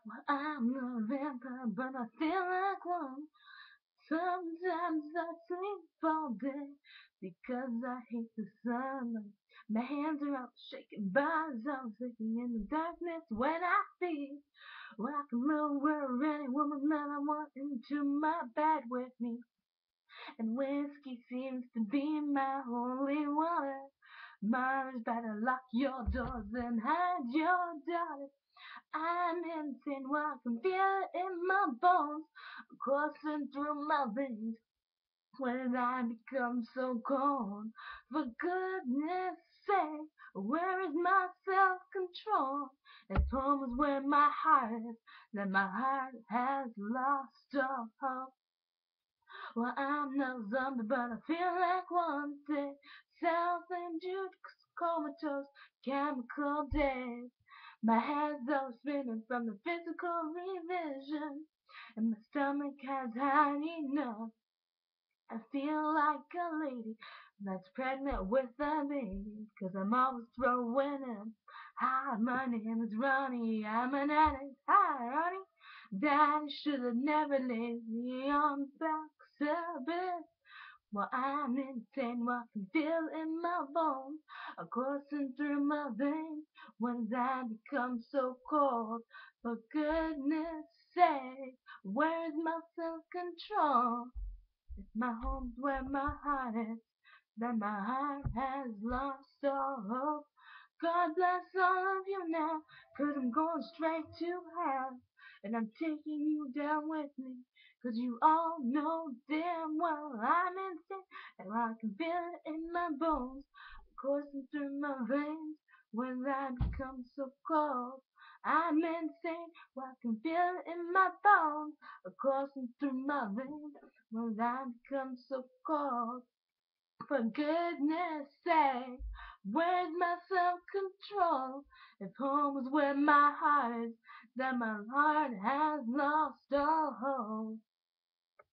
Well, I'm not a vampire, but I feel like one. Sometimes I sleep all day because I hate the sunlight. My hands are all shaking, bodies all shaking in the darkness when I feel well, I can move where any woman that I want into my bed with me. And whiskey seems to be my holy water. Mothers better lock your doors and hide your daughters. I'm insane, well, I can feel it in my bones, coursing through my veins when I become so cold. For goodness sake, where is my self-control? If home is where my heart is, then my heart has lost all hope. Well, I'm no zombie, but I feel like one day. Self-induced comatose, chemical days. My head's all spinning from the physical revision, and my stomach has had enough. I feel like a lady that's pregnant with a baby, 'cause I'm always throwing in. Hi, my name is Ronnie, I'm an addict. Hi, Ronnie. Daddy should have never laid me on the back of bed. Well, I'm insane, what I can feel in my bones, coursing through my veins when I become so cold. For goodness sake, where's my self-control? If my home's where my heart is, then my heart has lost all hope. God bless all of you now, 'cause I'm going straight to hell. And I'm taking you down with me, 'cause you all know damn well I'm insane. And I can feel it in my bones, coursing through my veins when I become so cold. I'm insane, well, I can feel it in my bones, coursing through my veins when I become so cold. For goodness sake, where's my self-control? If home is where my heart is, then my heart has lost all hope.